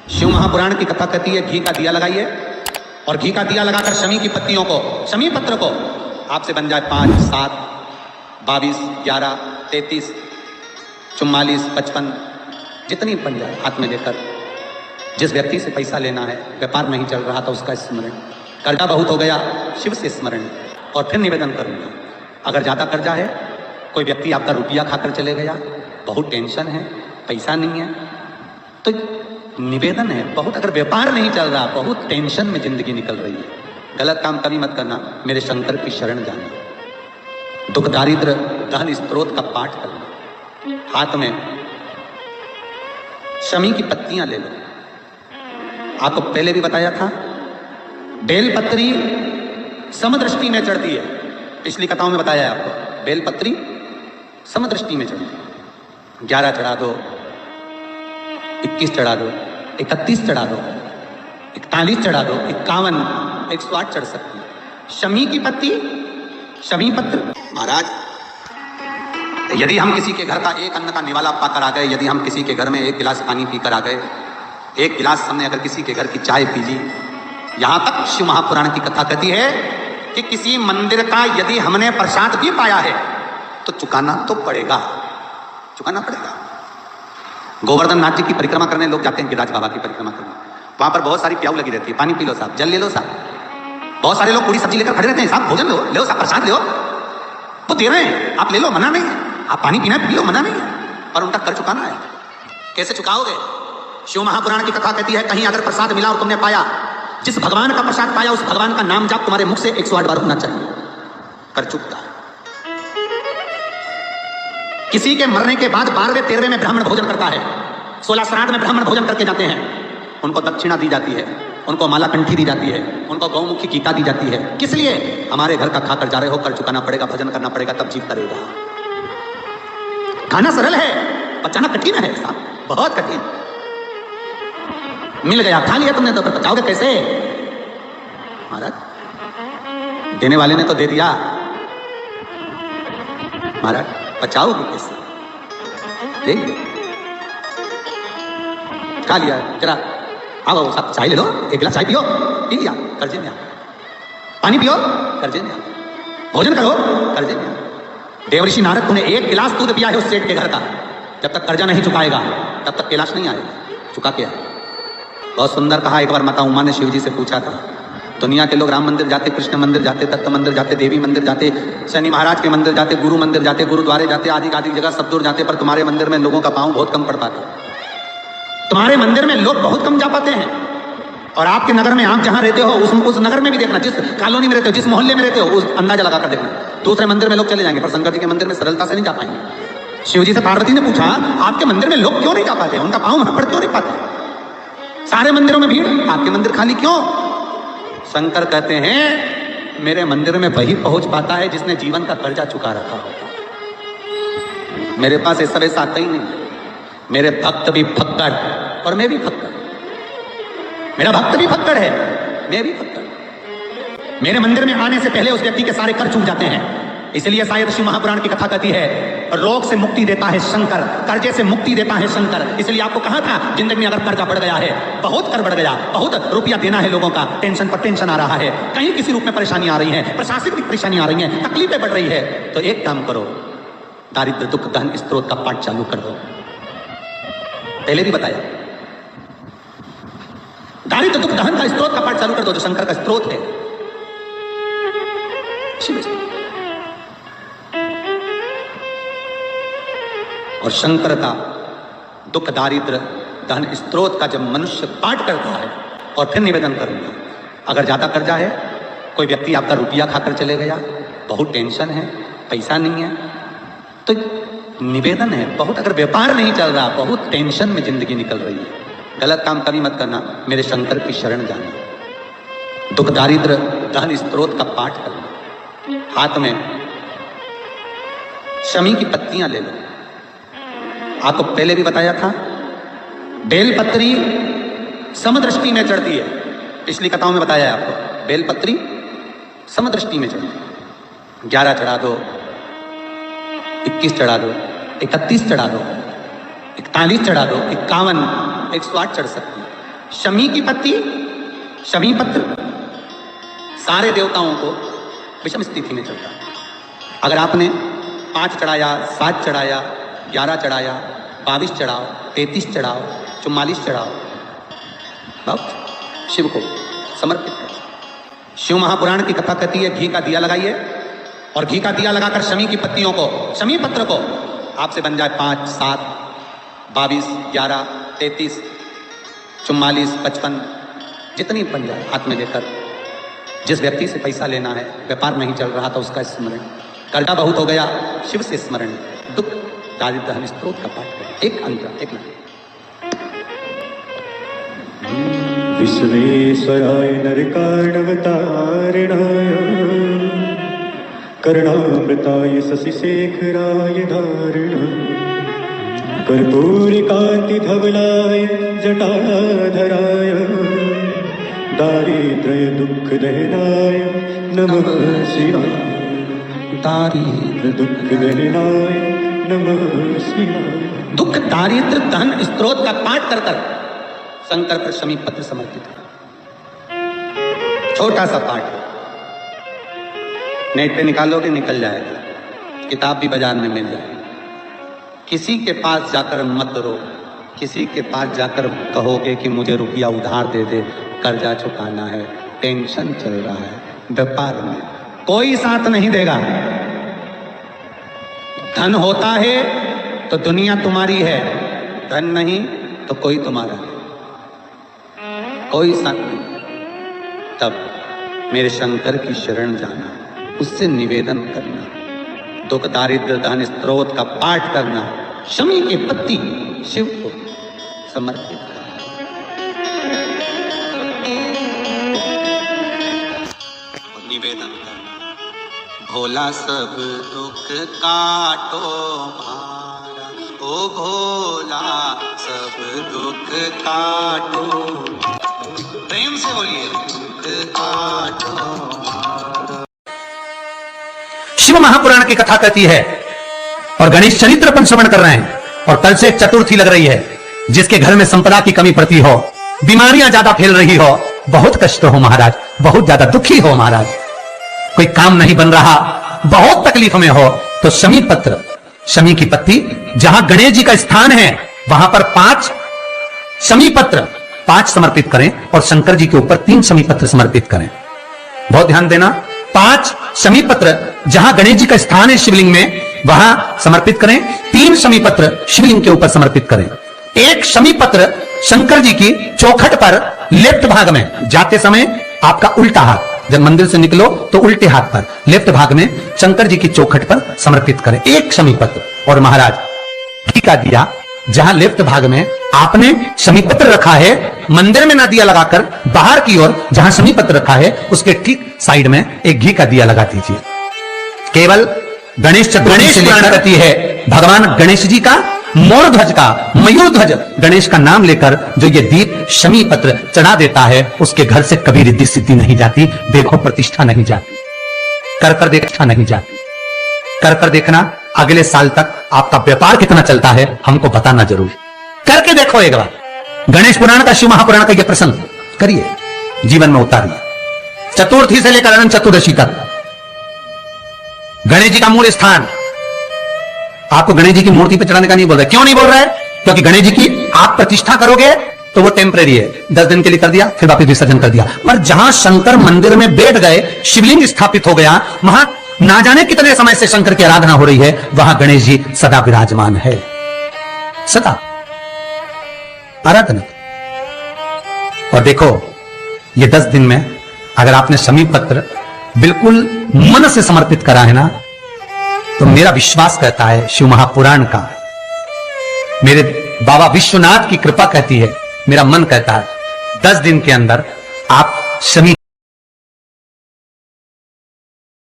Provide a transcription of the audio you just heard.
शिव महापुराण की कथा कहती है घी का दिया लगाइए और घी का दिया लगाकर शमी की पत्तियों को, शमी पत्र को आपसे बन जाए 5, 7, 22, 11, 33, 44, 55 जितनी बन जाए हाथ में लेकर जिस व्यक्ति से पैसा लेना है, व्यापार नहीं चल रहा था उसका स्मरण, कर्जा बहुत हो गया शिव से स्मरण। और फिर निवेदन करूंगा, अगर ज्यादा कर्जा है, कोई व्यक्ति आपका रुपया खाकर चले गया, बहुत टेंशन है, पैसा नहीं है, तो निवेदन है बहुत, अगर व्यापार नहीं चल रहा, बहुत टेंशन में जिंदगी निकल रही है, गलत काम कभी मत करना, मेरे शंकर की शरण जाना, दुख दारिद्र दहन स्त्रोत का पाठ करना, हाथ में शमी की पत्तियां ले लो। आपको पहले भी बताया था, बेलपत्री समदृष्टि में चढ़ती है, पिछली कथाओं में बताया है आपको, बेलपत्री समदृष्टि में चढ़ती है। 11 चढ़ा दो, 21 चढ़ा दो, 31 चढ़ा दो, 41 चढ़ा दो, 51, 108 चढ़ सकती है। शमी की पत्ती, शमी पत्र। महाराज, यदि हम किसी के घर का एक अन्न का निवाला पाकर आ गए, यदि हम किसी के घर में एक गिलास पानी पीकर आ गए, एक गिलास हमने अगर किसी के घर की चाय पी ली, यहां तक शिव महापुराण की कथा कहती है कि किसी मंदिर का यदि हमने प्रसाद भी पाया है तो चुकाना तो पड़ेगा, चुकाना पड़ेगा। गोवर्धन नाथ जी की परिक्रमा करने लोग जाते हैं, गिरिराज बाबा की परिक्रमा करने, वहां पर बहुत सारी प्याऊ लगी रहती है, पानी पी लो साहब, जल ले लो साहब, बहुत सारे लोग पूरी सब्जी लेकर खड़े रहते हैं, साहब भोजन लो साहब, प्रसाद लो, वो दे रहे हैं, आप ले लो, मना नहीं है, आप पानी पीना पी लो, मना नहीं है, पर उनका कर चुकाना है। कैसे चुकाओगे? शिव महापुराण की कथा कहती है, कहीं अगर प्रसाद मिला और तुमने पाया, जिस भगवान का प्रसाद पाया उस भगवान का नाम जाप तुम्हारे मुख से 108 बार होना चाहिए, कर चुकता है। किसी के मरने के बाद 12वें 13वें में ब्राह्मण भोजन करता है, 16 श्राद्ध में ब्राह्मण भोजन करके जाते हैं, उनको दक्षिणा दी जाती है, उनको माला कंठी दी जाती है, उनको गौमुखी गीता दी जाती है। किस लिए? हमारे घर का खाकर जा रहे हो, कर चुकाना पड़ेगा, भजन करना पड़ेगा, तब जीव करेगा। खाना सरल है, पचाना कठिन है साहब, बहुत कठिन। मिल गया, खा लिया तुमने, तो पचाओगे कैसे? महाराज, देने वाले ने तो दे दिया, महाराज पचाओगे कैसे? देख खा लिया, जरा आओ साहब चाय ले लो, एक गिलास चाय पियो, पी लिया, कर्जे में आ। पानी पियो, कर्जे में आ। भोजन करो, कर्जे में आ। देवऋषि नारद ने 1 गिलास दूध पिया है उस सेठ के घर का, जब तक कर्जा नहीं चुकाएगा तब तक कैलाश नहीं आएगा, चुका के आए। बहुत सुंदर कहा, एक बार माता उमा ने शिव जी से पूछा था, दुनिया के लोग राम मंदिर जाते, कृष्ण मंदिर जाते, दत्त मंदिर जाते, देवी मंदिर जाते, शनि महाराज के मंदिर जाते, गुरु मंदिर जाते, गुरुद्वारे जाते, आदि आदि जगह सब दूर जाते, पर तुम्हारे मंदिर में लोगों का पांव बहुत कम पड़ पाता, तुम्हारे मंदिर में लोग बहुत कम जा पाते हैं। और आपके नगर में, आप जहां रहते हो उस नगर में भी देखना, जिस कॉलोनी में रहते हो, जिस मोहल्ले में रहते हो, उस अंदाजा लगाकर देखना, दूसरे मंदिर में लोग चले जाएंगे, पर शंकर जी के मंदिर में सरलता से नहीं जा पाएंगे। शिव जी से पार्वती ने पूछा, आपके मंदिर में लोग क्यों नहीं जा पाते, उनका पांव वहां पर क्यों नहीं पाते? सारे मंदिरों में भीड़, आपके मंदिर खाली क्यों? शंकर कहते हैं, मेरे मंदिर में वही पहुंच पाता है जिसने जीवन का कर्जा चुका रखा होता। मेरे पास ऐसा वैसा आता ही नहीं, मेरे भक्त भी फक्कड़ और मैं भी फक्कड़, मेरा भक्त भी फक्कड़ है, मैं भी फक्कड़। मेरे मंदिर में आने से पहले उस व्यक्ति के सारे कर चूक जाते हैं। इसलिए शायद शिव महापुराण की कथा कहती है, रोग से मुक्ति देता है शंकर, कर्जे से मुक्ति देता है शंकर। इसलिए आपको कहा था, जिंदगी में अगर कर्जा बढ़ गया है, बहुत कर बढ़ गया, बहुत रुपया देना है लोगों का, टेंशन पर टेंशन आ रहा है, कहीं किसी रूप में परेशानी आ रही है, प्रशासनिक भी परेशानी आ रही है, तकलीफें बढ़ रही है, तो एक काम करो, दारिद्र दुख दहन स्त्रोत का पाठ चालू कर दो। पहले भी बताया, दारिद्र दुख दहन का स्त्रोत का पाठ चालू कर दो, जो शंकर का स्त्रोत है। और शंकर का दुख दारिद्र दहन स्त्रोत का जब मनुष्य पाठ करता है, और फिर निवेदन करूंगा, अगर ज्यादा कर्जा है, कोई व्यक्ति आपका रुपया खाकर चले गया, बहुत टेंशन है, पैसा नहीं है, तो निवेदन है बहुत, अगर व्यापार नहीं चल रहा, बहुत टेंशन में जिंदगी निकल रही है, गलत काम कभी मत करना, मेरे शंकर की शरण जाना, दुख दारिद्र दहन स्त्रोत का पाठ करना, हाथ में शमी की पत्तियां ले लो। आपको पहले भी बताया था, बेलपत्री समदृष्टि में चढ़ती है, पिछली कथाओं में बताया है आपको, बेलपत्री समदृष्टि में चढ़ती है। 11 चढ़ा दो, 21 चढ़ा दो, 31 चढ़ा दो, 41 चढ़ा दो, 51, 108 चढ़ सकती है। शमी की पत्ती, शमी पत्र सारे देवताओं को विषम स्थिति में चढ़ता है। अगर आपने 5 चढ़ाया, 7 चढ़ाया, 11 चढ़ाया, 22 चढ़ाओ, 33 चढ़ाओ, 44 चढ़ाओ, बहुत शिव को समर्पित करो। शिव महापुराण की कथा कहती है घी का दिया लगाइए और घी का दिया लगाकर शमी की पत्तियों को, शमी पत्र को आपसे बन जाए 5, 7, 22, 11, 33, 44, 55 जितनी बन जाए हाथ में लेकर जिस व्यक्ति से पैसा लेना है, व्यापार नहीं चल रहा था उसका स्मरण, कर्जा बहुत हो गया शिव से स्मरण, दुख दारिद्र्य धन स्त्रोत का पाठ करें। एक अंतर एक मिनट। विश्वेश्वराय नरकार्णवतारिणाय कर्णामृताय शशिशेखराय धारिणाय कर्पूरिकान्तिधवलाय जटाधराय दारिद्र्य दुःख दहनाय नमः शिवाय। दारिद्र्य दुःख दहनाय नमः शिवाय। दुख दारिद्र्य धन स्त्रोत का पाठ कर कर शंकर पर शमी पत्र समर्पित है। छोटा सा पाठ नेट पे निकालोगे निकल जाएगा, किताब भी बाजार में मिल जाएगी। किसी के पास जाकर मत रो, किसी के पास जाकर कहोगे कि मुझे रुपया उधार दे दे, कर्जा चुकाना है, टेंशन चल रहा है, व्यापार में कोई साथ नहीं देगा। धन होता है तो दुनिया तुम्हारी है, धन नहीं तो कोई तुम्हारा है, कोई साथ नहीं। तब मेरे शंकर की शरण जाना, उससे निवेदन करना, दुख दारिद्र्य धन स्त्रोत का पाठ करना, शमी की पत्ती शिव को समर्पित करना। निवेदन करना, भोला सब दुख काटो मारा, ओ भोला सब दुख काटो, प्रेम से बोलिए दुख काटो। शिव महापुराण की कथा कहती है और गणेश चरित्र पर श्रवण कर रहे हैं और कल से चतुर्थी लग रही है। जिसके घर में संपदा की कमी पड़ती हो, बीमारियां ज्यादा फैल रही हो, बहुत कष्ट हो महाराज, बहुत ज्यादा दुखी हो महाराज, कोई काम नहीं बन रहा, बहुत तकलीफ में हो, तो शमी पत्र, शमी की पत्ती, जहां गणेश जी का स्थान है वहां पर 5 शमी पत्र 5 समर्पित करें और शंकर जी के ऊपर 3 शमी पत्र समर्पित करें। बहुत ध्यान देना, 5 शमी पत्र जहां गणेश जी का स्थान है शिवलिंग में वहां समर्पित करें, 3 शमी पत्र शिवलिंग के ऊपर समर्पित करें। 1 शमी पत्र शंकर जी की चौखट पर लेफ्ट भाग में, जाते समय आपका उल्टा हाथ, जब मंदिर से निकलो तो उल्टे हाथ पर लेफ्ट भाग में शंकर जी की चौखट पर समर्पित करें 1 शमी पत्र। और महाराज घी का दिया जहां लेफ्ट भाग में आपने शमी पत्र रखा है, मंदिर में ना दिया लगाकर बाहर की ओर जहां शमी पत्र रखा है उसके ठीक साइड में एक घी का दिया लगा दीजिए। केवल गणेश चतुर्थी कहती है भगवान गणेश जी का मोर ध्वज का, मयूर ध्वज गणेश का नाम लेकर जो ये दीप शमी पत्र चढ़ा देता है उसके घर से कभी रिद्धि सिद्धि नहीं जाती, देखो प्रतिष्ठा नहीं जाती, कर देखा नहीं जाती। कर देखना अगले साल तक आपका व्यापार कितना चलता है हमको बताना जरूर, करके देखो एक बार। गणेश पुराण का, शिव महापुराण का यह प्रसंग करिए, जीवन में उतारिए। चतुर्थी से लेकर अनंत चतुर्दशी तक गणेश जी का मूल स्थान, आपको गणेश जी की मूर्ति पर चढ़ाने का नहीं बोल रहा है। क्यों नहीं बोल रहा है? क्योंकि गणेश जी की आप प्रतिष्ठा करोगे तो वो टेम्परेरी है, 10 दिन के लिए कर दिया फिर वापस विसर्जन कर दिया। पर जहां शंकर मंदिर में बैठ गए, शिवलिंग स्थापित हो गया, वहां ना जाने कितने समय से शंकर की आराधना हो रही है, वहां गणेश जी सदा विराजमान है, सदा आराधना। और देखो ये 10 दिन में अगर आपने शमी पत्र बिल्कुल मन से समर्पित करा है ना, तो मेरा विश्वास कहता है शिव महापुराण का, मेरे बाबा विश्वनाथ की कृपा कहती है, मेरा मन कहता है 10 दिन के अंदर आप शमी